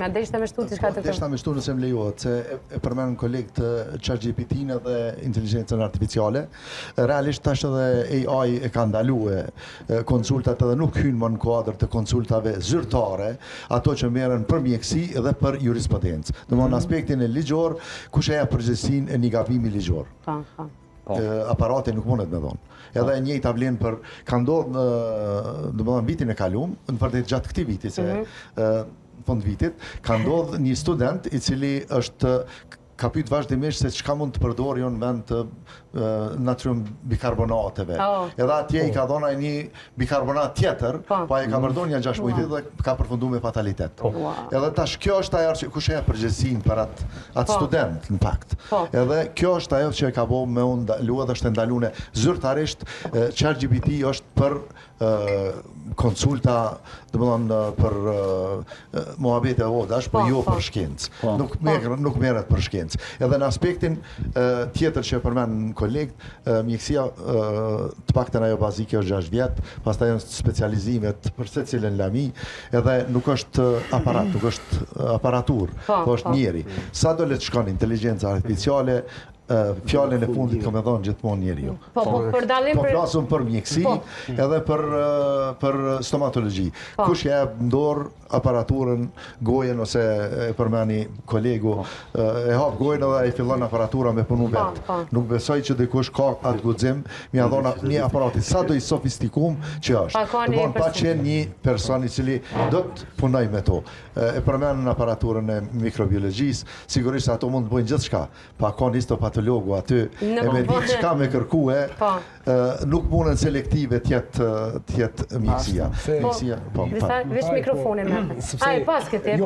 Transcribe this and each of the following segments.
Me deshta me shtu diçka të Deshta me shtu nëse më lejohet, se e përmend kolegë të ChatGPT-n dhe inteligjencën artificiale. Realisht tash edhe AI e ka ndaluar konsultat edhe nuk hyn më në kuadër të konsultave zyrtare, ato që merren për mjeksi dhe për jurisprudencë. Domthonë aspektin e ligjor, kush e jep përgjegjësinë e një gabimi ligjor. Aparati nuk mundet me dhonë. Edhe e njëjta vlen për ka ndodhur domethënë vitin e kaluar, në vërtet gjatë këtij viti se fund vitit, ka ndodhur një student i cili ka pyet vazhdimisht se çka mund të përdorë në vend të natrium bikarbonateve. Edhe atje i ka dhënë ai një bikarbonat tjetër, pa e ka përdorur një 6 muaj dhe ka përfunduar me fatalitet. Edhe tash kjo është ajo që kush e ka përgjegjësinë për atë student në fakt. Edhe kjo është ajo që e ka bëu me u ndaluar dhe është ndaluar zyrtarisht. ChatGPT është për konsulta, domethënë për muhabete vodash, po jo për shkencë. Nuk merret për shkencë. Edhe në aspektin tjetër që përmend kolegët, mjekësia të paktën ajo bazike është 6 vjet, pastaj janë specializimet për secilën lami, edhe nuk është aparat, nuk është aparatur, po është njeri. Sa do le të shkon inteligjenca artificiale, fjalën e fundit kam dhënë gjithmonë njeriu. Po flasim për mjeksi edhe për stomatologji. Kush jep dorë aparaturën, gojen ose e përmeni kolegu, e hap gojen edhe ai fillon aparatura me punu vet. Nuk besoj që dikush ka atë guxim, mi dhona një aparati sa do i sofistikuar që është. Domthonë pa qenë një person i cili do të punoj me to. E përmend aparaturën e mikrobiologjisë, sigurisht ato mund të bëjnë gjithçka, pa ka histopatologu aty e me ditë çka me kërkue, nuk mundën selektive tjetë mjekësia. Vesh mikrofonin me. Ai pas këtë.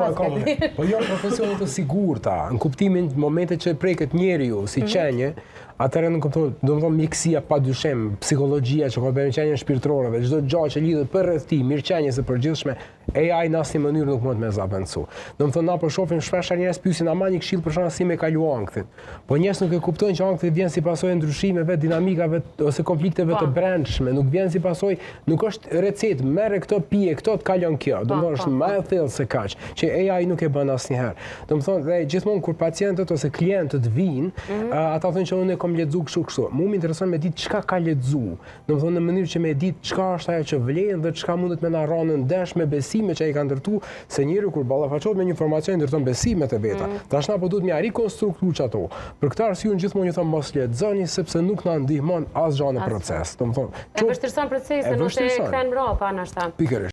Po jo profesionet të sigurta, në kuptimin momentet që preket njeriu si qenje, atëherë në kupton, domethënë mjekësia padyshim, psikologjia që ka bërë qenjen shpirtërore dhe çdo gjë që lidhet për rreth tij, mirëqenies së përgjithshme, AI në asnjë mënyrë nuk mund të më zaventu. Domethënë na po shohim shpesh njerëz pyesin ama një këshill për shkak si me kalu ankthit. Po njerëz nuk e kuptojnë që ankthi vjen si pasojë ndryshimeve, dinamikave ose konflikteve të brendshme, nuk vjen si pasojë, nuk është recetë, merre këtë pije, këto të kalon kjo. Domethënë është më e thellë se kaq, që AI nuk e bën asnjëherë. Domethënë dhe gjithmonë kur pacientët ose klientët vinë, ata thonë që unë kam lexuar kështu. Mua më intereson me ditë çka ka lexuar. Domethënë në mënyrë që me ditë çka është ajo që vlen dhe çka mundet me na rronë ndesh me besime që ai ka ndërtuar, se njeriu kur ballafaqohet me një informacion ndërton besimet e veta. Tash na po duhet me rikonstruktuar ato. Për këtë arsye unë gjithmonë ju them mos lexoni sepse nuk na ndihmon asgjë në proces. Domethënë, e vështirëson procesin ose e kthen mbrapa ndoshta. Pikërisht.